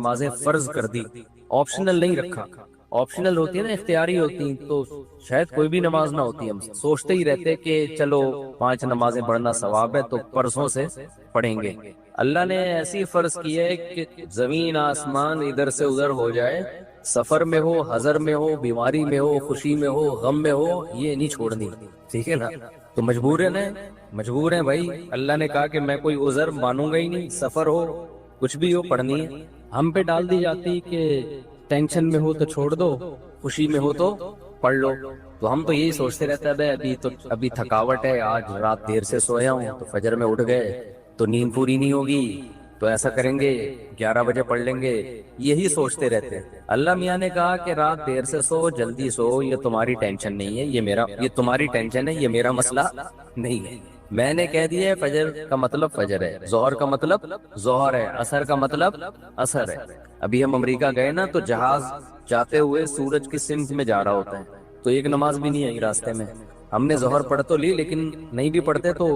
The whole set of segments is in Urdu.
نمازیں فرض کر دی، آپشنل نہیں رکھا. آپشنل ہوتی ہے نا، اختیاری ہوتی ہیں، تو شاید کوئی بھی نماز نہ ہوتی. ہم سوچتے ہی رہتے کہ چلو 5 نمازیں پڑھنا ثواب ہے تو پرسوں سے پڑھیں گے. اللہ نے ایسی فرض کی ہے کہ زمین آسمان ادھر سے ادھر ہو جائے، سفر میں ہو، حضر میں ہو، بیماری میں ہو، خوشی میں ہو، غم میں ہو، یہ نہیں چھوڑنی. ٹھیک ہے نا؟ تو مجبور ہیں بھائی. اللہ نے کہا کہ میں کوئی عذر مانوں گا ہی نہیں، سفر ہو کچھ بھی ہو پڑھنی ہے. ہم پہ ڈال دی جاتی کہ ٹینشن میں ہو تو چھوڑ دو، خوشی میں ہو تو پڑھ لو. تو ہم تو یہی سوچتے رہتے ہیں ابھی تھکاوٹ ہے، آج رات دیر سے سویا ہوں تو فجر میں اٹھ گئے تو نیند پوری نہیں ہوگی، تو ایسا کریں گے 11 بجے پڑھ لیں گے. یہی سوچتے رہتے ہیں. اللہ میاں نے کہا کہ رات دیر سے سو، جلدی سو، یہ تمہاری ٹینشن نہیں ہے، یہ تمہاری ٹینشن ہے، یہ میرا مسئلہ نہیں ہے. میں نے کہہ دیا ہے فجر کا مطلب فجر ہے، ظہر کا مطلب ظہر ہے، عصر کا مطلب عصر ہے. ابھی ہم امریکہ گئے نا تو جہاز جاتے ہوئے سورج کی سمت میں جا رہا ہوتا ہے، تو ایک نماز بھی نہیں آئی راستے میں. ہم نے ظہر پڑھ تو لی، لیکن نہیں بھی پڑھتے تو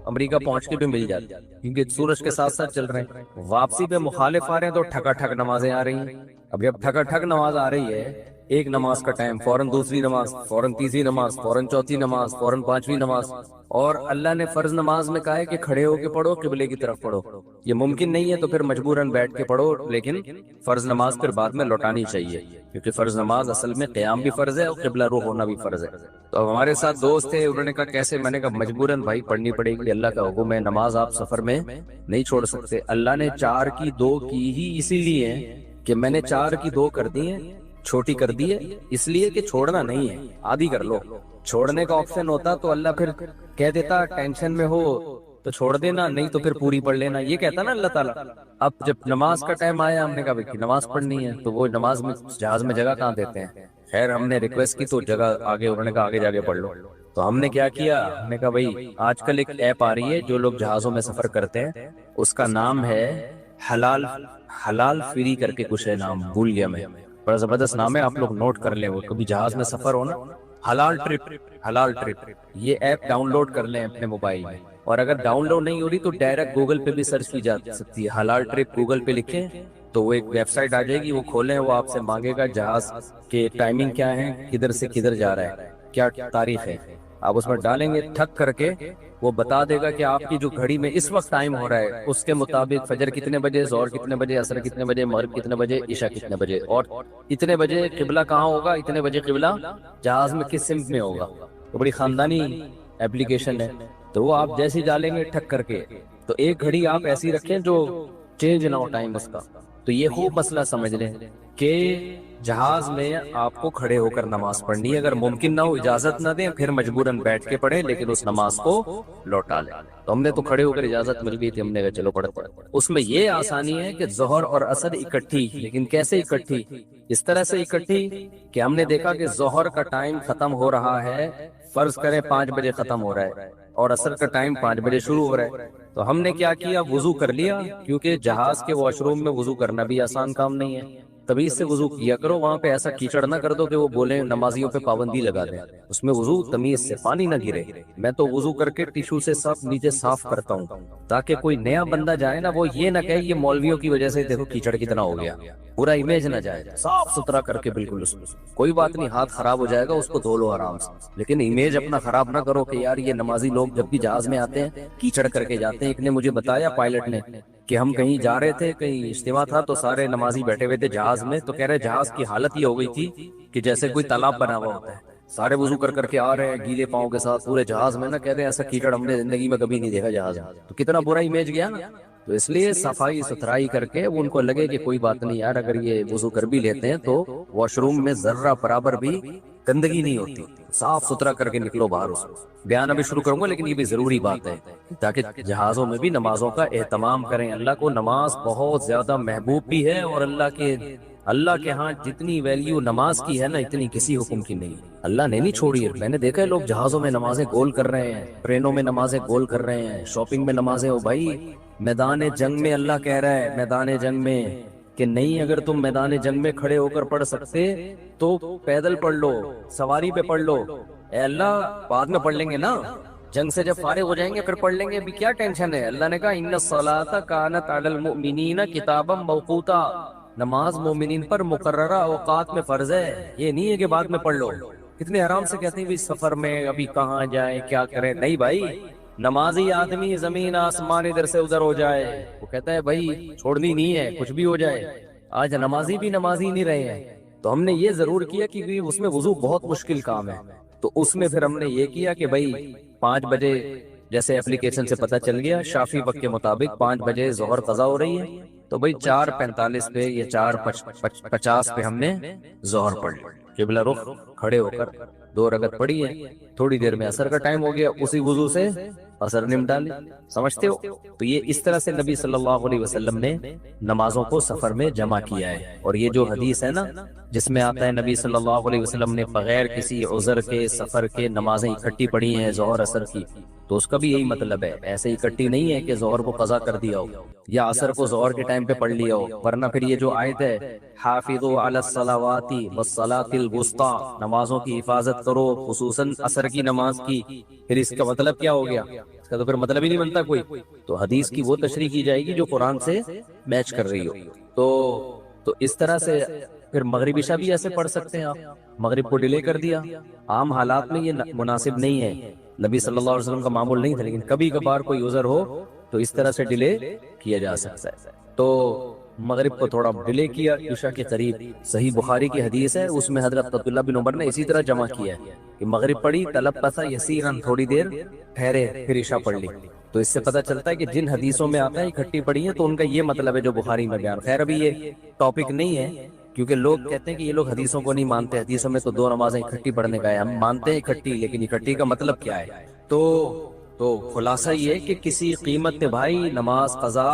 امریکہ پہنچ کے بھی مل جاتی، کیونکہ سورج کے ساتھ ساتھ چل رہے ہیں. واپسی پہ مخالف آ رہے ہیں تو ٹھکا ٹھک نمازیں آ رہی ہیں. ابھی اب ٹھکا ٹھک نماز آ رہی ہے، ایک نماز کا ٹائم، فوراً دوسری نماز، فوراً تیسری نماز، فوراً چوتھی نماز، فوراً پانچویں نماز. اور اللہ نے فرض نماز میں کہا ہے کہ کھڑے ہو کے پڑھو، قبلے کی طرف پڑھو. یہ ممکن نہیں ہے تو پھر مجبوراً بیٹھ کے پڑھو، لیکن فرض نماز پھر بعد میں لوٹانی چاہیے، کیونکہ فرض نماز اصل میں قیام بھی فرض ہے اور قبلہ رخ ہونا بھی فرض ہے. تو اب ہمارے ساتھ دوست تھے، انہوں نے کہا کیسے؟ میں نے کہا مجبوراً بھائی پڑھنی پڑے گی، اللہ کا حکم ہے، نماز آپ سفر میں نہیں چھوڑ سکتے. اللہ نے 4 کی 2 کی ہی اسی لیے کہ میں نے 4 کی 2 کر دی ہیں، چھوٹی کر دی ہے اس لیے کہ چھوڑنا نہیں ہے، آدھی کر لو. چھوڑنے کا آپشن ہوتا تو اللہ پھر کہہ دیتا ٹینشن میں ہو تو چھوڑ دینا، نہیں تو پھر پوری پڑھ لینا، یہ کہتا نا اللہ تعالیٰ. اب جب نماز کا ٹائم آیا، ہم نے کہا بھائی نماز پڑھنی ہے، تو وہ نماز میں جہاز میں جگہ کہاں دیتے ہیں. خیر ہم نے ریکویسٹ کی تو جگہ آگے، انہوں نے کہا آگے جا کے پڑھ لو. تو ہم نے کیا کیا، ہم نے کہا بھائی آج کل ایک ایپ آ رہی ہے جو لوگ جہازوں میں سفر کرتے ہیں، اس کا نام ہے حلال فری کر کے کچھ ہے، نام بھول گیا میں، بڑا زبردست نام ہے، آپ لوگ نوٹ کر لیں. وہ کبھی جہاز میں سفر ہو نا، حلال ٹرپ، یہ ایپ ڈاؤن لوڈ کر لیں اپنے موبائل میں. اور اگر ڈاؤن لوڈ نہیں ہو رہی تو ڈائریکٹ گوگل پہ بھی سرچ کی جا سکتی ہے، حلال ٹرپ گوگل پہ لکھیں تو وہ ایک ویب سائٹ آ جائے گی، وہ کھولیں، وہ آپ سے مانگے گا جہاز کے ٹائمنگ کیا ہے، کدھر سے کدھر جا رہا ہے، کیا تاریخ ہے. آپ اس میں ڈالیں گے ٹھک کر کے، وہ بتا دے گا کہ آپ کی جو گھڑی میں اس وقت ٹائم ہو رہا ہے اس کے مطابق فجر کتنے بجے، ظہر کتنے بجے، عصر کتنے بجے، مغرب کتنے بجے، عشاء کتنے بجے، اور اتنے بجے قبلہ کہاں ہوگا، اتنے بجے قبلہ جہاز میں کس سمت میں ہوگا. تو بڑی خاندانی ایپلیکیشن ہے. تو وہ آپ جیسے ڈالیں گے ٹھک کر کے، تو ایک گھڑی آپ ایسی رکھیں جو چینج نہ ہو ٹائم اس کا. تو یہ خوب مسئلہ سمجھ لیں کہ جہاز میں آپ کو کھڑے ہو کر نماز پڑھنی ہے، اگر ممکن نہ ہو اجازت نہ دیں پھر مجبوراً بیٹھ کے پڑھیں، لیکن اس نماز کو لوٹا لیں. تو ہم نے تو کھڑے ہو کر اجازت مل گئی تھی، ہم نے کہا چلو پڑھتے. اس میں یہ آسانی ہے کہ ظہر اور عصر اکٹھی، لیکن کیسے اکٹھی؟ اس طرح سے اکٹھی کہ ہم نے دیکھا کہ ظہر کا ٹائم ختم ہو رہا ہے، فرض کریں 5 بجے ختم ہو رہا ہے، اور عصر کا ٹائم 5 بجے شروع ہو رہا ہے. تو ہم نے کیا کیا، وضو کر لیا، کیونکہ جہاز کے واش روم میں وضو کرنا بھی آسان کام نہیں ہے. تمیز سے وضو کیا کرو، وہاں پہ ایسا کیچڑ نہ کر دو کہ وہ بولیں نمازیوں پہ پابندی لگا دیں. اس میں وضو تمیز سے، پانی نہ گرے. میں تو وضو کر کے ٹیشو سے سب نیچے صاف کرتا ہوں تاکہ کوئی نیا بندہ جائے نا، وہ یہ نہ کہے یہ مولویوں کی وجہ سے دیکھو کیچڑ کتنا ہو گیا، پورا امیج نہ جائے. صاف ستھرا کر کے بالکل، اس میں کوئی بات نہیں، ہاتھ خراب ہو جائے گا اس کو دھو لو آرام سے، لیکن امیج اپنا خراب نہ کرو کہ یار یہ نمازی لوگ جب بھی جہاز میں آتے ہیں کیچڑ کر کے جاتے ہیں. ایک نے مجھے بتایا پائلٹ نے کہ ہم کہیں جا رہے تھے، کہیں اجتماع تھا، تو سارے نمازی بیٹھے ہوئے تھے جہاز میں، تو کہہ رہے جہاز کی حالت یہ ہو گئی تھی کہ جیسے کوئی تالاب بنا ہوا ہوتا ہے، سارے وضو کر کر کے آ رہے ہیں گیلے پاؤں کے ساتھ پورے جہاز میں نا، کہتے ہیں ایسا کیچڑ ہم نے زندگی میں کبھی نہیں دیکھا جہاز میں. تو کتنا برا امیج گیا نا. تو اس لیے صفائی ستھرائی کر کے ان کو لگے کہ کوئی بات نہیں یار، اگر یہ وضو کر بھی لیتے ہیں تو واش روم میں ذرہ برابر بھی گندگی نہیں ہوتی، صاف ستھرا کر کے نکلو باہر. اس کو بیان ابھی شروع کروں گا، لیکن یہ بھی ضروری بات ہے تاکہ جہازوں میں بھی نمازوں کا اہتمام کریں. اللہ کو نماز بہت زیادہ محبوب بھی ہے، اور اللہ کے ہاں جتنی ویلیو نماز کی ہے نا، اتنی کسی حکم کی نہیں. اللہ نے نہیں چھوڑی ہے. میں نے دیکھا ہے لوگ جہازوں میں نمازیں گول کر رہے ہیں، ٹرینوں میں نمازیں گول کر رہے ہیں، شاپنگ میں نمازیں. ہو بھائی میدان جنگ میں اللہ کہہ رہا ہے، میدان جنگ میں کہ نہیں، اگر تم میدان جنگ میں کھڑے ہو کر پڑھ سکتے تو پیدل پڑھ لو، سواری پہ پڑھ لو. اے اللہ بعد میں پڑھ لیں گے نا، جنگ سے جب فارغ ہو جائیں گے پھر پڑھ لیں گے، ابھی کیا ٹینشن ہے. اللہ نے کہا ان الصلاۃ کانت علی المؤمنین کتابا موقوتا، نماز مومنین پر مقررہ اوقات میں فرض ہے، یہ نہیں ہے کہ بعد میں پڑھ لو۔ کتنے آرام سے کہتے ہیں بھی سفر میں ابھی کہاں جائیں کیا کریں، نہیں بھائی، نمازی آدمی زمین آسمان ادھر سے ادھر ہو جائے وہ کہتا ہے بھائی چھوڑنی نہیں ہے، کچھ بھی ہو جائے۔ آج نمازی بھی نمازی نہیں رہے ہیں، تو ہم نے یہ ضرور کیا کہ اس میں وضو بہت مشکل کام ہے، تو اس میں پھر ہم نے یہ کیا کہ بھائی 5 بجے جیسے اپلیکیشن سے پتہ چل گیا شافی وقت کے مطابق 5 بجے ظہر قضا ہو رہی ہے، تو بھائی 4:45 پہ یا 4:50 پہ ہم نے ظہر پڑھ لی، قبلہ رخ کھڑے ہو کر 2 رکعت پڑھی ہے، تھوڑی دیر میں عصر کا ٹائم ہو گیا، اسی وضو سے عصر نمٹا لی، سمجھتے ہو؟ تو یہ اس طرح سے نبی صلی اللہ علیہ وسلم نے نمازوں کو سفر میں جمع کیا ہے۔ اور یہ جو حدیث ہے نا جس میں آتا ہے نبی صلی اللہ علیہ وسلم نے بغیر کسی عذر کے سفر کے نمازیں اکٹھی پڑھی ہیں ظہر عصر کی، تو اس کا بھی یہی مطلب ہے، ایسے اکٹھی نہیں ہے کہ ظہر کو قضا کر دیا ہو یا عصر کو ظہر کے ٹائم پہ پڑھ لیا ہو، ورنہ پھر یہ جو آیت ہے حافظوا علی الصلوات والصلاۃ الوسطی، نمازوں کی حفاظت کرو خصوصاً عصر کی نماز کی، پھر اس کا مطلب کیا ہو گیا؟ اس کا تو پھر مطلب ہی نہیں بنتا کوئی، تو حدیث کی وہ تشریح کی جائے گی جو قرآن سے میچ کر رہی ہو۔ تو اس طرح سے پھر مغرب عشاء بھی ایسے پڑھ سکتے ہیں آپ، مغرب کو ڈیلے کر دیا، عام حالات میں یہ مناسب نہیں ہے، نبی صلی اللہ علیہ وسلم کا معمول نہیں تھا، لیکن کبھی کبھار کوئی عذر ہو تو اس طرح سے ڈیلے کیا جا سکتا ہے۔ تو مغرب کو تھوڑا ڈیلے کیا عشاء کے قریب، صحیح بخاری کی حدیث ہے، اس میں حضرت عبداللہ بن عمر نے اسی طرح جمع کیا ہے کہ مغرب پڑھی تلبس یسیرا، تھوڑی دیر ٹھہرے پھر عشاء پڑھ لی۔ تو اس سے پتہ چلتا ہے کہ جن حدیثوں میں آتا ہے اکٹھی پڑھی ہیں تو ان کا یہ مطلب ہے جو بخاری میں بیان۔ خیر ابھی یہ ٹاپک نہیں ہے کیونکہ لوگ کہتے ہیں کہ یہ لوگ حدیثوں کو نہیں مانتے، حدیثوں میں تو 2 نمازیں اکٹھی پڑھنے کا ہے، ہم مانتے ہیں اکٹھی، لیکن اکٹھی کا مطلب کیا ہے؟ تو خلاصہ یہ کہ کسی قیمت پہ بھائی نماز قضا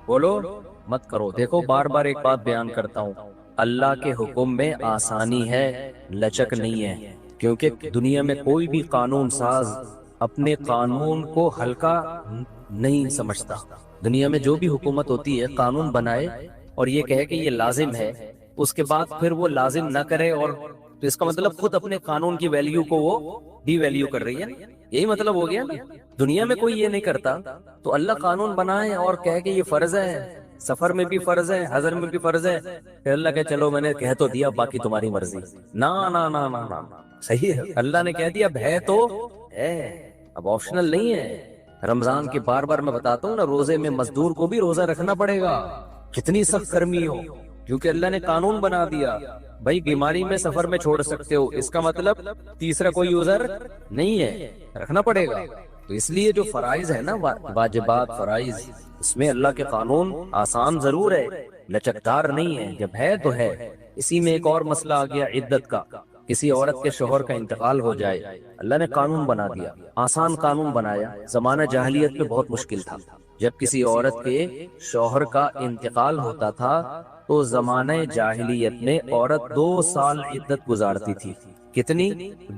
بولو مت کرو۔ دیکھو بار بار ایک بات بیان کرتا ہوں، اللہ کے حکم میں آسانی ہے، لچک نہیں ہے، کیونکہ دنیا میں کوئی بھی قانون ساز اپنے قانون کو ہلکا نہیں سمجھتا۔ دنیا میں جو بھی حکومت ہوتی ہے قانون بنائے اور یہ کہے کہ یہ لازم ہے، اس کے بعد پھر وہ لازم نہ کرے، اور تو اس کا مطلب خود اپنے قانون کی ویلیو کو وہ ڈی ویلیو کر رہی ہے، یہی مطلب ہو گیا نا۔ دنیا میں کوئی یہ نہیں کرتا، تو اللہ قانون بنائے اور کہے کہ یہ فرض ہے، سفر میں بھی فرض ہے، حضر میں بھی فرض ہے، پھر اللہ کہ چلو میں نے کہہ تو دیا باقی تمہاری مرضی۔ نا نا نا نا نا، صحیح ہے، اللہ نے کہہ دیا اب ہے تو ہے، اب آپشنل نہیں ہے۔ رمضان کے بار بار میں بتاتا ہوں نا، روزے میں مزدور کو بھی روزہ رکھنا پڑے گا، کتنی سخت گرمی ہو، کیونکہ اللہ نے قانون بنا دیا بھائی بیماری میں سفر میں چھوڑ سکتے ہو، اس کا مطلب تیسرا کوئی عذر نہیں ہے، رکھنا پڑے گا۔ تو اس لیے جو فرائض ہے نا واجبات فرائض، اس میں اللہ کے قانون آسان ضرور ہے، لچکدار نہیں ہے، جب ہے تو ہے۔ اسی میں ایک اور مسئلہ آ گیا عدت کا، کسی عورت کے شوہر کا انتقال ہو جائے، اللہ نے قانون بنا دیا، آسان قانون بنایا۔ زمانہ جاہلیت میں بہت مشکل تھا، جب کسی عورت کے شوہر کا انتقال ہوتا تھا تو زمانہ جاہلیت میں عورت 2 سال عدت گزارتی تھی۔ کتنی؟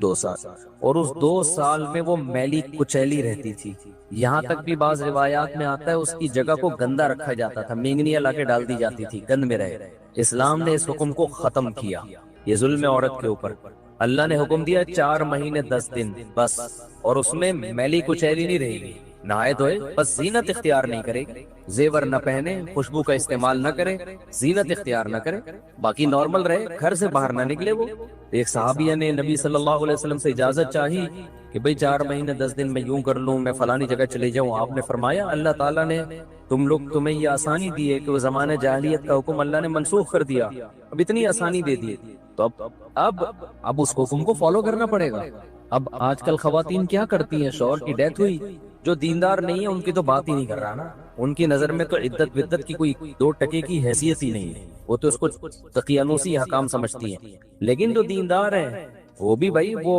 2 سال، اور اس 2 سال میں وہ میلی کچیلی رہتی تھی، یہاں تک بھی بعض روایات میں آتا ہے اس کی جگہ کو گندا رکھا جاتا تھا، مینگنیاں لا کے ڈال دی جاتی تھی گند میں رہے۔ اسلام نے اس حکم کو ختم کیا، یہ ظلم ہے عورت کے اوپر۔ اللہ نے حکم دیا 4 مہینے 10 دن بس، اور اس میں میلی کچیلی نہیں رہے گی، نہائے دھوئے، بس زینت اختیار نہیں کرے گی، زیور نہ پہنے، خوشبو کا استعمال نہ کرے، زینت اختیار نہ کرے، باقی نارمل رہے، گھر سے باہر نہ نکلے۔ وہ ایک صحابیہ نے نبی صلی اللہ علیہ وسلم سے اجازت چاہی کہ بھئی 4 مہینے 10 دن میں یوں کر لوں، میں فلانی جگہ چلے جاؤں۔ آپ نے فرمایا اللہ تعالیٰ نے تمہیں یہ آسانی دی ہے کہ وہ زمانہ جاہلیت کا حکم اللہ نے منسوخ کر دیا، اب اتنی آسانی دے دی، تو اب اس حکم کو فالو کرنا پڑے گا۔ اب آج کل خواتین کیا کرتی ہیں، شوہر کی ڈیتھ ہوئی، جو دیندار نہیں ہے ان کی تو بات ہی نہیں کر رہا نا، ان کی نظر میں تو عدت ودت کی کوئی 2 ٹکے کی حیثیت ہی نہیں ہے، وہ تو اس کو تقیانوسی حکام سمجھتی ہیں۔ لیکن جو دیندار ہیں وہ بھی بھائی، وہ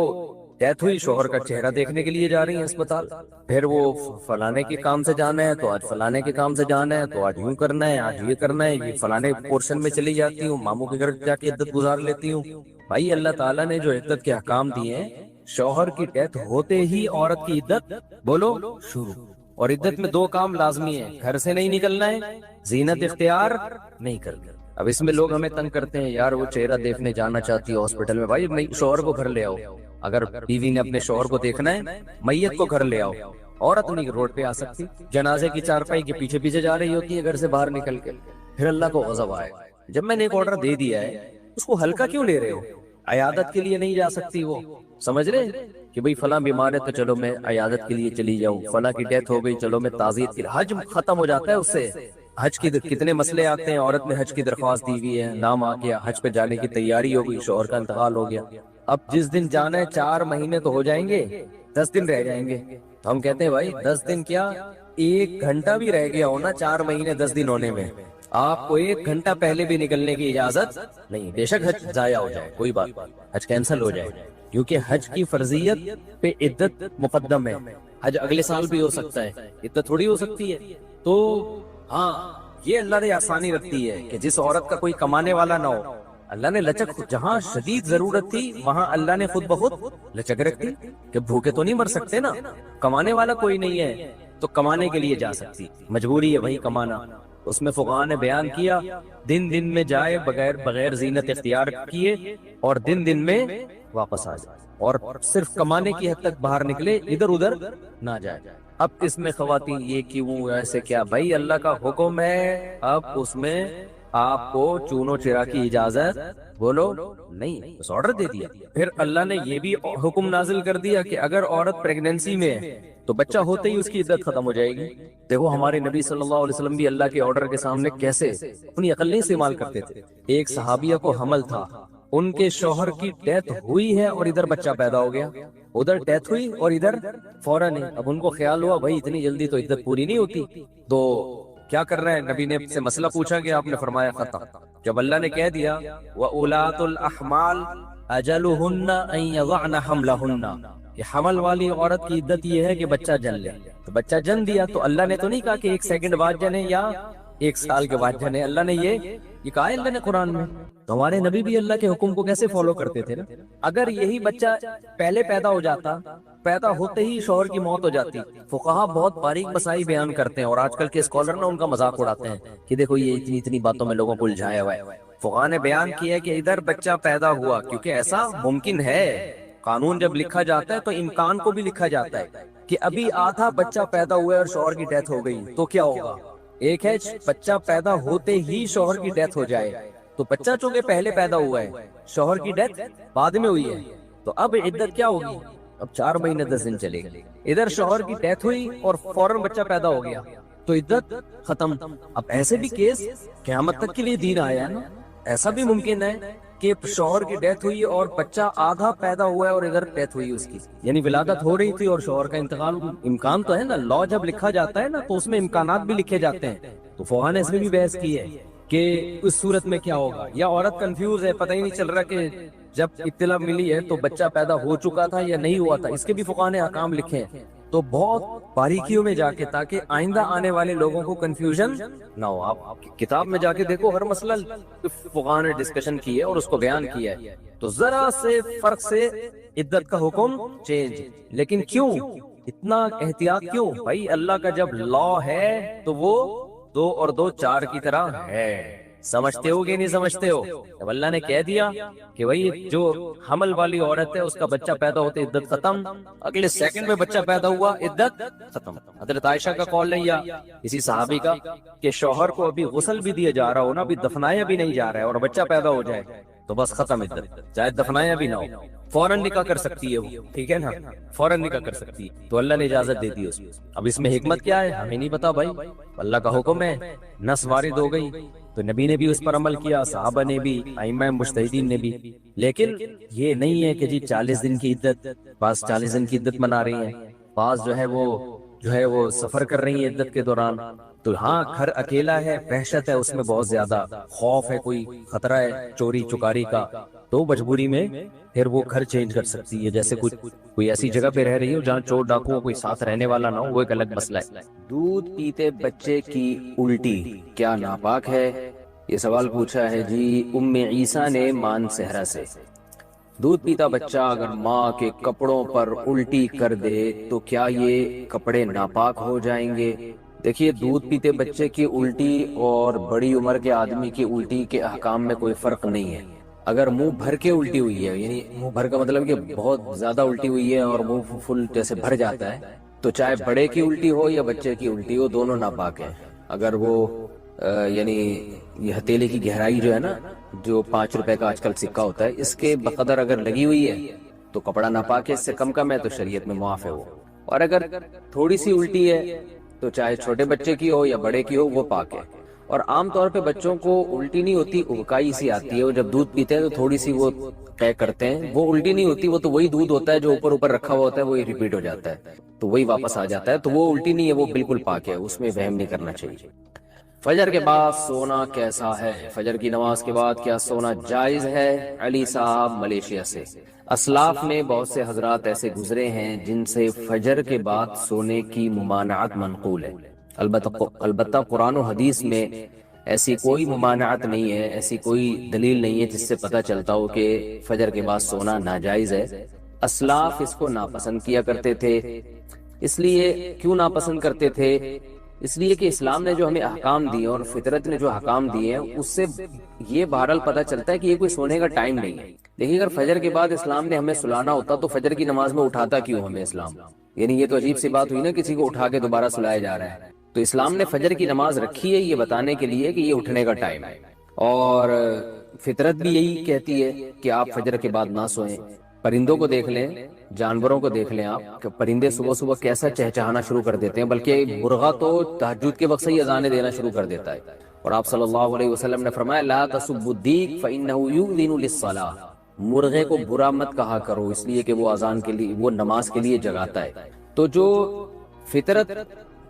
ڈیتھ ہوئی، شوہر کا چہرہ دیکھنے کے لیے جا رہی ہیں اسپتال، پھر وہ فلانے کے کام سے جانا ہے تو آج فلانے کے کام سے جانا ہے، تو آج یوں کرنا ہے، آج یہ کرنا ہے، یہ فلانے پورشن میں چلی جاتی ہوں، ماموں کے گھر جا کے عدت گزار لیتی ہوں۔ بھائی اللہ تعالیٰ نے جو عدت کے احکام دیے ہیں، شوہر کی ڈیتھ ہوتے ہی عورت کی عدت بولو شروع، اور عدت میں 2 کام لازمی ہیں، گھر سے نہیں نکلنا ہے، زینت اختیار نہیں کرنا۔ اب اس میں لوگ ہمیں تنگ کرتے ہیں، یار وہ چہرہ دیکھنے جانا چاہتی ہے ہاسپٹل میں، بھائی شوہر کو گھر لے آؤ، اگر بیوی نے اپنے شوہر کو دیکھنا ہے میت کو گھر لے آؤ، عورت نہیں روڈ پہ آ سکتی، جنازے کی چارپائی کے پیچھے پیچھے جا رہی ہوتی ہے گھر سے باہر نکل کے، پھر اللہ کو غضب آئے۔ جب میں نے ایک آرڈر دے دیا ہے اس کو ہلکا کیوں لے رہے ہو؟ عیادت کے لیے نہیں جا سکتی وہ، سمجھ رہے کہ بھئی فلاں بیمار ہے تو چلو میں عیادت کے لیے چلی جاؤں، فلاں کی ڈیتھ ہو گئی چلو میں تعزیت کے لیے، حج ختم ہو جاتا ہے اس سے۔ حج کی کتنے مسئلے آتے ہیں، عورت نے حج کی درخواست دی ہوئی ہے، نام آ گیا، حج پہ جانے کی تیاری ہو گئی، شوہر کا انتقال ہو گیا، اب جس دن جانا ہے 4 مہینے تو ہو جائیں گے، 10 دن رہ جائیں گے، تو ہم کہتے ہیں بھائی 10 دن کیا 1 گھنٹہ بھی رہ گیا ہونا 4 مہینے 10 دن ہونے میں، آپ کو 1 گھنٹہ پہلے بھی نکلنے کی اجازت نہیں، بے شک حج ضائع ہو جائے کوئی بات نہیں، حج کینسل ہو جائے، کیونکہ حج کی فرضیت پہ عدت مقدم ہے، حج اگلے سال بھی ہو سکتا ہے، عدت تھوڑی ہو سکتی ہے۔ تو ہاں یہ اللہ نے آسانی رکھتی ہے کہ جس عورت کا کوئی کمانے والا نہ ہو، اللہ نے لچک، جہاں شدید ضرورت تھی وہاں اللہ نے خود بخود لچک رکھ دی کہ بھوکے تو نہیں مر سکتے نا، کمانے والا کوئی نہیں ہے تو کمانے کے لیے جا سکتی، مجبوری ہے وہی کمانا۔ اس میں فقہاء نے بیان کیا دن میں جائے بغیر زینت اختیار کیے، اور دن میں واپس آ جائے، اور صرف کمانے کی حد تک باہر نکلے، ادھر ادھر نہ جائے۔ اب اس میں خواتین یہ کیوں ایسے کیا، بھائی اللہ کا حکم ہے، اب اس میں آپ کو چونو چرا کی اجازت بولو نہیں، بس آرڈر دے دیا۔ پھر اللہ نے یہ بھی حکم نازل کر دیا کہ اگر عورت پریگننسی میں ہے تو بچہ ہوتے ہی اس کی عدت ختم ہو جائے گی۔ دیکھو ہمارے نبی صلی اللہ علیہ وسلم بھی اللہ کے آرڈر کے سامنے کیسے اپنی عقل نہیں استعمال کرتے تھے۔ ایک صحابیہ کو حمل تھا، ان کے شوہر کی ڈیتھ ہوئی ہے اور ادھر بچہ پیدا ہو گیا، ادھر ڈیتھ ہوئی اور ادھر فوراً ہی، اب ان کو خیال ہوا بھائی اتنی جلدی تو عدت پوری نہیں ہوتی، تو کیا کر رہے ہیں، نبی نے سے مسئلہ پوچھا گیا، آپ نے فرمایا ختم۔ جب اللہ نے کہہ دیا وَأُولَاتُ الْأَحْمَالِ أَجَلُهُنَّ أَن يَضَعْنَ حَمْلَهُنَّ، کہ حمل والی عورت کی عدت یہ ہے کہ بچہ جن لے، تو بچہ جن دیا تو اللہ نے تو نہیں کہا کہ 1 سیکنڈ بعد جنے یا 1 سال کے بعد جنے، اللہ نے یہ کہا ہے اللہ نے قرآن میں۔ تو ہمارے نبی بھی اللہ کے حکم کو کیسے فالو کرتے تھے نا۔ اگر یہی بچہ پہلے پیدا ہو جاتا، پیدا ہوتے ہی شوہر کی موت ہو جاتی، فقہا بہت باریک مسائل بیان کرتے ہیں، اور آج کل کے اسکالر نا ان کا مذاق اڑاتے ہیں کہ دیکھو یہ اتنی باتوں میں لوگوں کو الجھایا ہوا ہے۔ فقہا نے بیان کیا ہے کہ ادھر بچہ پیدا ہوا، کیونکہ ایسا ممکن ہے، قانون جب لکھا جاتا ہے تو امکان کو بھی لکھا جاتا ہے کہ ابھی آدھا بچہ پیدا ہوا ہے اور شوہر کی ڈیتھ ہو گئی تو کیا ہوگا۔ ایک ہے بچہ پیدا ہوتے ہی شوہر کی ڈیتھ ہو جائے، تو بچہ چونکہ پہلے پیدا ہوا ہے، شوہر کی ڈیتھ بعد میں ہوئی ہے، تو اب عدت کیا ہوگی، اب 4 مہینے 10 دن چلے گی۔ ادھر شوہر کی ڈیتھ ہوئی اور فوراً بچہ پیدا ہو گیا تو عدت ختم۔ اب ایسے بھی کیس قیامت تک کے لیے دین آیا ہے نا، ایسا بھی ممکن ہے کہ شوہر کی ڈیتھ ہوئی اور بچہ آدھا پیدا ہوا ہے اور ادھر ڈیتھ ہوئی اس کی، یعنی ولادت ہو رہی تھی اور شوہر کا انتقال، امکان تو ہے نا، لا جب لکھا جاتا ہے نا تو اس میں امکانات بھی لکھے جاتے ہیں۔ تو فقہا نے اس میں بھی بحث کی ہے کہ اس صورت میں کیا ہوگا، یا عورت کنفیوز ہے، پتہ ہی نہیں چل رہا کہ جب اطلاع ملی ہے تو بچہ پیدا ہو چکا تھا یا نہیں ہوا تھا، اس کے بھی فقہا نے احکام لکھے ہیں، تو بہت باریکیوں میں جا کے، تاکہ آئندہ آنے والے لوگوں کو کنفیوژن نہ ہو۔ آپ کتاب میں جا کے دیکھو، ہر مسئلہ فقہا نے ڈسکشن کی ہے اور اس کو بیان کیا ہے، تو ذرا سے فرق سے عدت کا حکم چینج، لیکن کیوں اتنا احتیاط کیوں؟ بھائی اللہ کا جب لا ہے تو وہ 2 اور 2 4 کی طرح ہے، سمجھتے ہو کہ نہیں سمجھتے ہو؟ جب اللہ نے کہہ دیا کہ بھائی جو حمل والی عورت ہے اس کا بچہ پیدا ہوتے عدت ختم، اگلے سیکنڈ میں بچہ پیدا ہوا عدت ختم۔ حضرت عائشہ کا قول ہے یا کسی صحابی کا کہ شوہر کو ابھی غسل بھی دیا جا رہا ہو نا، ابھی دفنایا بھی نہیں جا رہا ہے اور بچہ پیدا ہو جائے تو بس ختم عدت، چاہے دفنایا بھی نہ ہو، فوراً نکاح کر سکتی ہے وہ، ٹھیک ہے نا، فوراً نکاح کر سکتی ہے، تو اللہ نے اجازت دے دی اس میں۔ اب اس میں حکمت کیا ہے ہمیں نہیں پتا بھائی، اللہ کا حکم ہے، نص وارد ہو گئی تو نبی نے بھی اس پر عمل کیا، صحابہ نے بھی، ائمہ مجتہدین نے بھی، لیکن یہ نہیں ہے کہ جی 40 دن کی عدت، بعض 40 دن کی عدت منا رہی ہیں، بعض جو ہے وہ سفر کر رہی ہیں عدت کے دوران، تو ہاں گھر اکیلا ہے، وحشت ہے اس میں بہت زیادہ، خوف ہے، کوئی خطرہ ہے چوری چکاری کا، تو مجبوری میں پھر وہ گھر چینج کر سکتی ہے، جیسے کوئی ایسی جگہ پہ رہ رہی ہو جہاں چور ڈاکو کوئی ساتھ رہنے والا نہ ہو، وہ ایک الگ مسئلہ ہے۔ دودھ پیتے بچے کی الٹی کیا ناپاک ہے؟ یہ سوال پوچھا ہے جی ام عیسیٰ نے مان صحرا سے۔ دودھ پیتا بچہ اگر ماں کے کپڑوں پر الٹی کر دے تو کیا یہ کپڑے ناپاک ہو جائیں گے؟ دیکھیے دودھ پیتے بچے کی الٹی اور بڑی عمر کے آدمی کی الٹی کے احکام میں کوئی فرق نہیں ہے۔ اگر منہ بھر کے الٹی ہوئی ہے، یعنی منہ بھر کا مطلب کہ بہت زیادہ الٹی ہوئی ہے اور منہ فل جیسے بھر جاتا ہے، تو چاہے بڑے کی الٹی ہو یا بچے کی الٹی ہو، دونوں ناپاک ہیں۔ اگر وہ یعنی یہ ہتھیلی کی گہرائی جو ہے نا، جو 5 روپے کا آج کل سکہ ہوتا ہے، اس کے بقدر اگر لگی ہوئی ہے تو کپڑا ناپاک ہے، اس سے کم ہے تو شریعت میں معاف ہے وہ. اور اگر تھوڑی سی الٹی ہے تو چاہے چھوٹے بچے کی ہو یا بڑے کی ہو، وہ پاک ہے. اور عام طور پہ بچوں کو الٹی نہیں ہوتی، ابکائی سی آتی ہے، وہ جب دودھ پیتے ہیں تو تھوڑی سی وہ قے کرتے ہیں، وہ الٹی نہیں ہوتی، وہ تو وہی دودھ ہوتا ہے جو اوپر رکھا ہوا ہوتا ہے، وہی ریپیٹ ہو جاتا ہے تو وہی واپس آ جاتا ہے، تو وہ الٹی نہیں ہے، وہ بالکل پاک ہے، اس میں وہم نہیں کرنا چاہیے. فجر کے بعد سونا کیسا ہے؟ فجر کی نماز کے بعد کیا سونا جائز ہے؟ علی صاحب ملیشیا سے. اسلاف میں بہت سے حضرات ایسے گزرے ہیں جن سے فجر کے بعد سونے کی ممانعت منقول ہے. البتہ قرآن و حدیث میں ایسی کوئی ممانعت نہیں ہے، ایسی کوئی دلیل نہیں ہے جس سے پتہ چلتا ہو کہ فجر کے بعد سونا ناجائز ہے. اسلاف اس کو ناپسند کیا کرتے تھے. اس لیے کیوں ناپسند کرتے تھے؟ اس لیے کہ اسلام نے جو ہمیں احکام دیے اور فطرت نے جو احکام دیے ہیں، اس سے یہ بہرحال پتہ چلتا ہے کہ یہ کوئی سونے کا ٹائم نہیں ہے. لیکن اگر فجر کے بعد اسلام نے ہمیں سلانا ہوتا تو فجر کی نماز میں اٹھاتا کیوں ہمیں اسلام؟ یعنی یہ تو عجیب سی بات ہوئی نا، کسی کو اٹھا کے دوبارہ سلایا جا رہا ہے. تو اسلام نے فجر کی نماز رکھی ہے یہ بتانے کے لیے کہ یہ اٹھنے کا ٹائم ہے، اور فطرت بھی یہی کہتی ہے کہ آپ فجر کے بعد نہ سوئیں. پرندوں کو دیکھ لیں، جانوروں کو دیکھ لیں آپ، کہ پرندے صبح صبح کیسا چہچہانا شروع کر دیتے ہیں، بلکہ مرغا تو تہجد کے وقت سے ہی اذانیں دینا شروع کر دیتا ہے. اور آپ صلی اللہ علیہ وسلم نے فرمایا لا تسبوا الدیک فإنه یؤذن للصلاۃ، مرغے کو برا مت کہا کرو اس لیے کہ وہ اذان کے لیے، وہ نماز کے لیے جگاتا ہے. تو جو فطرت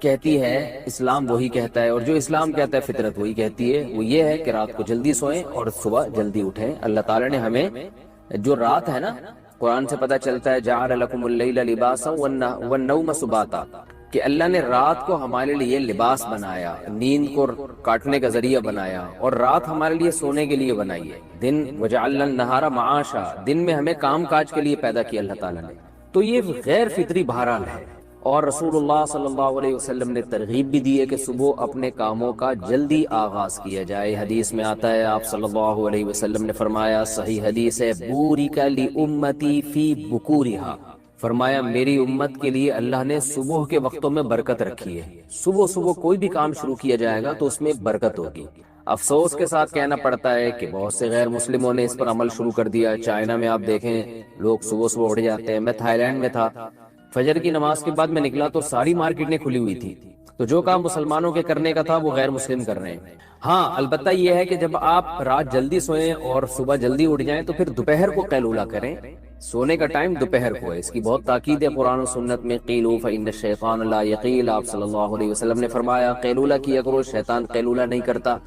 کہتی ہے اسلام وہی کہتا ہے، اور جو اسلام کہتا ہے فطرت وہی کہتی ہے. وہ یہ ہے کہ رات کو جلدی سوئیں اور صبح جلدی اٹھیں. اللہ تعالی نے ہمیں جو رات ہے نا، قرآن سے پتہ چلتا ہے جعل لکم اللیل لباسا والنوم سباتا، کہ اللہ نے رات کو ہمارے لیے لباس بنایا، نیند کو کاٹنے کا ذریعہ بنایا، اور رات ہمارے لیے سونے کے لیے بنائی ہے. دن وجعلنا النہار معاشا، دن میں ہمیں کام کاج کے لیے پیدا کیا اللہ تعالیٰ نے. تو یہ غیر فطری بہرحال ہے. اور رسول اللہ صلی اللہ علیہ وسلم نے ترغیب بھی دی ہے کہ صبح اپنے کاموں کا جلدی آغاز کیا جائے. حدیث میں آتا ہے، آپ صلی اللہ علیہ وسلم نے فرمایا، صحیح حدیث ہے، بورک لامتی فی بکورہا، فرمایا میری امت کے لیے اللہ نے صبح کے وقتوں میں برکت رکھی ہے. صبح کوئی بھی کام شروع کیا جائے گا تو اس میں برکت ہوگی. افسوس کے ساتھ کہنا پڑتا ہے کہ بہت سے غیر مسلموں نے اس پر عمل شروع کر دیا. چائنا میں آپ دیکھیں لوگ صبح اٹھ جاتے ہیں. میں تھائی لینڈ میں تھا، فجر کی نماز کے بعد میں نکلا تو ساری مارکیٹیں کھلی ہوئی تھی. تو جو کام مسلمانوں کے کرنے کا تھا وہ غیر مسلم کر رہے ہیں. ہاں البتہ یہ ہے کہ جب آپ رات جلدی سوئیں اور صبح جلدی اٹھ جائیں تو پھر دوپہر کو قیلولہ کریں. سونے کا ٹائم دوپہر کو ہے، اس کی بہت تاکید ہے قرآن و سنت میں. قیلوا فإن الشیطان لا یقیل، آپ صلی اللہ علیہ وسلم نے فرمایا قیلولہ کیا کرو، شیطان قیلولہ نہیں کرتا.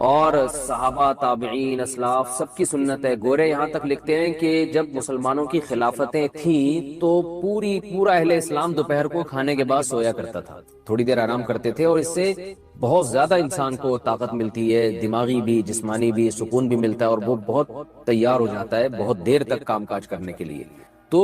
اور صحابہ، تابعین، اسلاف سب کی سنت ہے. گورے یہاں تک لکھتے ہیں کہ جب مسلمانوں کی خلافتیں تھیں تو پورا اہل اسلام دوپہر کو کھانے کے بعد سویا کرتا تھا، تھوڑی دیر آرام کرتے تھے، اور اس سے بہت زیادہ انسان کو طاقت ملتی ہے، دماغی بھی جسمانی بھی سکون بھی ملتا ہے، اور وہ بہت تیار ہو جاتا ہے بہت دیر تک کام کاج کرنے کے لیے. تو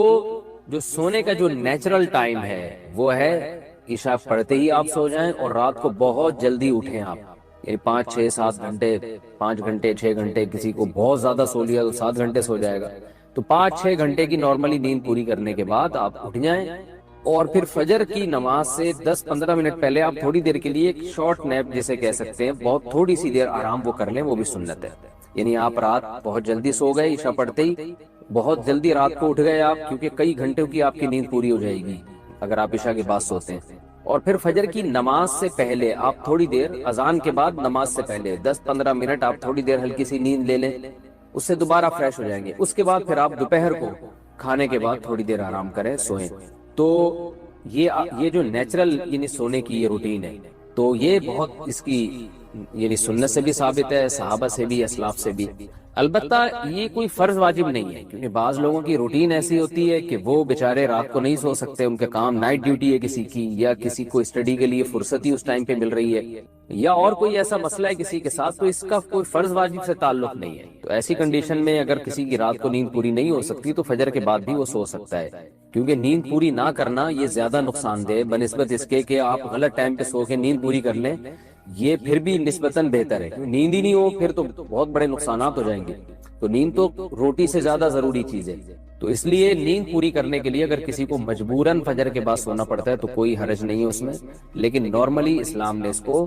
جو سونے کا جو نیچرل ٹائم ہے وہ ہے عشاء پڑھتے ہی آپ سو جائیں، اور رات کو بہت جلدی اٹھیں آپ. یعنی 5 6 7 گھنٹے، 5 گھنٹے 6 گھنٹے، کسی کو بہت زیادہ سو لیا تو 7 گھنٹے سو جائے گا. تو 5 6 گھنٹے کی نارملی نیند پوری کرنے کے بعد آپ اٹھ جائیں، اور پھر فجر کی نماز سے 10 15 منٹ پہلے آپ تھوڑی دیر کے لیے ایک شارٹ نیپ جسے کہہ سکتے ہیں، بہت تھوڑی سی دیر آرام وہ کر لیں، وہ بھی سنت ہے. یعنی آپ رات بہت جلدی سو گئے، عشاء پڑھتے ہی بہت جلدی رات کو اٹھ گئے آپ، کیونکہ کئی گھنٹوں کی آپ کی نیند پوری ہو جائے گی اگر آپ عشاء کے بعد سوتے ہیں. اور پھر فجر کی نماز سے پہلے آپ تھوڑی دیر، اذان کے بعد نماز سے پہلے 10 15 منٹ آپ تھوڑی دیر ہلکی سی نیند لے لیں، اس سے دوبارہ فریش ہو جائیں گے. اس کے بعد پھر آپ دوپہر کو کھانے کے بعد تھوڑی دیر آرام کریں، سوئیں. تو یہ جو نیچرل یعنی سونے کی یہ روٹین ہے، تو یہ بہت اس کی یعنی سنت سے بھی ثابت ہے، صحابہ سے بھی، اسلاف سے بھی. البتہ یہ کوئی فرض واجب نہیں ہے، کیونکہ بعض لوگوں کی روٹین ایسی ہوتی ہے کہ وہ بیچارے رات کو نہیں سو سکتے، ان کے کام نائٹ ڈیوٹی ہے کسی کی، یا کسی کو اسٹڈی کے لیے فرصت ہی اس ٹائم پہ مل رہی ہے، یا اور کوئی ایسا مسئلہ ہے کسی کے ساتھ، تو اس کا کوئی فرض واجب سے تعلق نہیں ہے. تو ایسی کنڈیشن میں اگر کسی کی رات کو نیند پوری نہیں ہو سکتی تو فجر کے بعد بھی وہ سو سکتا ہے، کیونکہ نیند پوری نہ کرنا یہ زیادہ نقصان دہ بنسبت اس کے کہ آپ غلط ٹائم پہ سو کے نیند پوری کر لیں. یہ پھر بھی نسبتاً بہتر ہے. نیند ہی نہیں ہو پھر تو بہت بڑے نقصانات ہو جائیں گے. تو نیند تو روٹی سے زیادہ ضروری چیز ہے. تو اس لیے نیند پوری کرنے کے لیے اگر کسی کو مجبوراً فجر کے بعد سونا پڑتا ہے تو کوئی حرج نہیں ہے اس میں، لیکن نارملی اسلام نے اس کو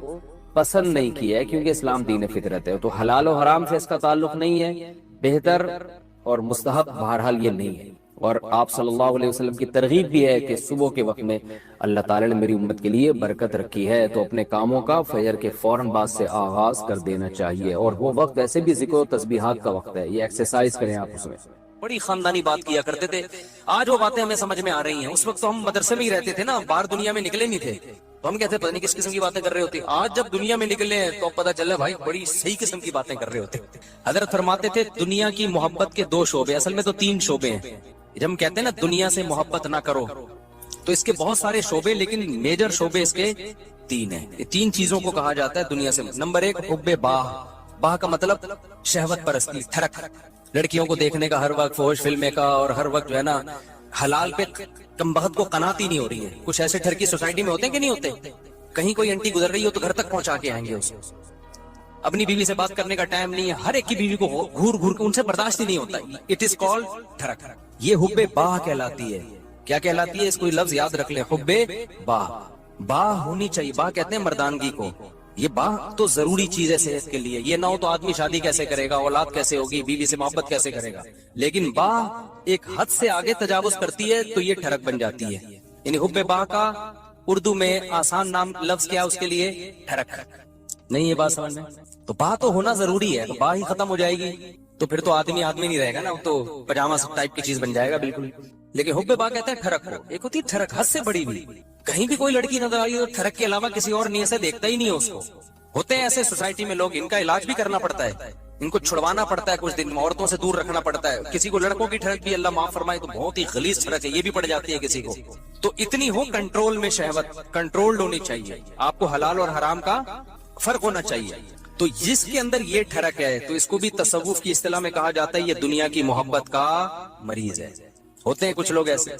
پسند نہیں کیا ہے کیونکہ اسلام دین فطرت ہے. تو حلال و حرام سے اس کا تعلق نہیں ہے. بہتر اور مستحب بہرحال یہ نہیں ہے. اور آپ صلی اللہ علیہ وسلم کی ترغیب بھی ہے کہ صبح کے وقت میں اللہ تعالی نے میری امت کے لیے برکت رکھی ہے تو اپنے کاموں کا فجر کے فوراً بعد سے آغاز کر دینا چاہیے. اور وہ وقت ویسے بھی ذکر و تسبیحات کا وقت ہے, یہ ایکسرسائز کریں آپ اس میں. بڑی خاندانی بات کیا کرتے تھے. آج وہ باتیں ہمیں سمجھ میں آ رہی ہیں. اس وقت تو ہم مدرسے میں ہی رہتے تھے نا, باہر دنیا میں نکلے نہیں تھے, تو ہم کہتے پتہ نہیں کس قسم کی باتیں کر رہے ہوتے. آج جب دنیا میں نکلے ہیں تو پتہ چلا بھائی بڑی صحیح قسم کی باتیں کر رہے ہوتے. حضرت فرماتے تھے دنیا کی محبت کے 2 شعبے, اصل میں تو 3 شعبے ہیں. جب ہم کہتے ہیں نا دنیا سے محبت نہ کرو, تو اس کے بہت سارے شعبے, لیکن میجر شعبے اس کے 3 ہیں. یہ 3 چیزوں کو کہا جاتا ہے دنیا سے. نمبر 1 حب باہ. باہ کا مطلب شہوت پرستی, ٹھڑک, لڑکیوں کو دیکھنے کا ہر وقت, فوش فلمیں کا, اور ہر وقت جو ہے نا حلال پہ کم بخت کو قناعت ہی نہیں ہو رہی ہے. کچھ ایسے ٹھرکی سوسائٹی میں ہوتے ہیں کہ نہیں ہوتے, کہیں کوئی انٹی گزر رہی ہو تو گھر تک پہنچا کے آئیں گے اسے. اپنی بیوی سے بات کرنے کا ٹائم نہیں ہے, ہر ایک کی بیوی کو گھور گھور کے, ان سے برداشت ہی نہیں ہوتا. اٹ از کالڈ ٹھڑک. یہ حب باہ کہلاتی ہے. کیا کہلاتی ہے؟ اس کو لفظ یاد رکھ لیں, حب باہ. باہ ہونی چاہیے. باہ کہتے ہیں مردانگی کو. یہ باہ تو ضروری چیز ہے صحت کے لیے. یہ نہ ہو تو آدمی شادی کیسے کرے گا, اولاد کیسے ہوگی, بیوی سے محبت کیسے کرے گا. لیکن باہ ایک حد سے آگے تجاوز کرتی ہے تو یہ ٹھڑک بن جاتی ہے. یعنی حب باہ کا اردو میں آسان نام لفظ کیا اس کے لیے؟ ٹھڑک. نہیں یہ بات سمجھ میں؟ تو باہ تو ہونا ضروری ہے. باہ ہی ختم ہو جائے گی تو پھر تو آدمی نہیں رہے گا نا, تو پجامہ ٹائپ کی چیز بن جائے گا بالکل. لیکن حب باہ کہتا ہے ٹھڑک ہو. ایک ہوتی ہے ٹھڑک حد سے بڑی ہوئی. کہیں بھی کوئی لڑکی نظر آئی تو ٹھڑک کے علاوہ کسی اور نیت سے دیکھتا ہی نہیں ہے اس کو. ہوتے ہیں ایسے سوسائٹی میں لوگ, ان کا علاج بھی کرنا پڑتا ہے, ان کو چھڑوانا پڑتا ہے کچھ دن, عورتوں سے دور رکھنا پڑتا ہے. کسی کو لڑکوں کی ٹھڑک بھی اللہ معاف فرمائے تو بہت ہی غلیظ ٹھڑک ہے, یہ بھی پڑ جاتی ہے کسی کو. تو اتنی ہو کنٹرول میں, شہوت کنٹرولڈ ہونی چاہیے. آپ کو حلال اور حرام کا فرق ہونا چاہیے. تو جس کے اندر یہ ٹھڑک ہے تو اس کو بھی تصوف کی اصطلاح میں کہا جاتا ہے یہ دنیا کی محبت کا مریض ہے. ہوتے ہیں کچھ لوگ ایسے,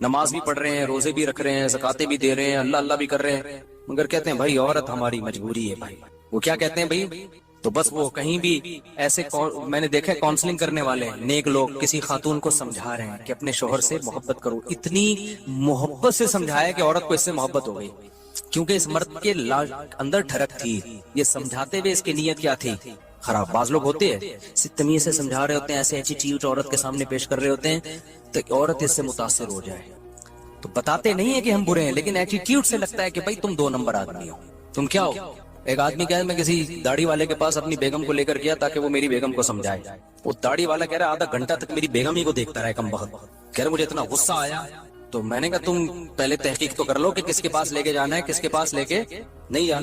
نماز بھی پڑھ رہے ہیں, روزے بھی رکھ رہے ہیں, زکاتیں بھی دے رہے ہیں, اللہ اللہ بھی کر رہے ہیں, مگر کہتے ہیں بھائی عورت ہماری مجبوری ہے. بھائی وہ کیا کہتے ہیں بھائی, تو بس وہ کہیں بھی ایسے, میں نے دیکھا کاؤنسلنگ کرنے والے نیک لوگ کسی خاتون کو سمجھا رہے ہیں کہ اپنے شوہر سے محبت کرو. اتنی محبت سے سمجھایا کہ عورت کو اس سے محبت ہو گئی, کیونکہ اس مرد کے اندر ٹھڑک تھی. یہ سمجھاتے ہوئے اس کی نیت کیا تھی؟ خراب. بعض لوگ ہوتے ہیں تمیز سے سمجھا رہے ہوتے ہیں, ایسے ایٹیٹیوڈ عورت کے سامنے پیش کر رہے ہوتے ہیں تو عورت اس سے متاثر ہو جائے. تو بتاتے نہیں ہیں کہ ہم برے ہیں, لیکن ایٹیٹیوڈ سے لگتا ہے کہ بھائی تم 2 نمبر آدمی ہو. تم کیا ہو؟ ایک آدمی کہا میں کسی داڑھی والے کے پاس اپنی بیگم کو لے کر گیا تاکہ وہ میری بیگم کو سمجھائے. وہ داڑھی والا کہہ رہا آدھا گھنٹہ تک میری بیگم ہی کو دیکھتا رہا کم بخت. کہہ رہا مجھے اتنا غصہ آیا. تو میں نے کہا تم پہلے تحقیق تو کر لو کہ کس کے پاس لے کے جانا ہے, کس کے پاس لے کے نہیں جانا.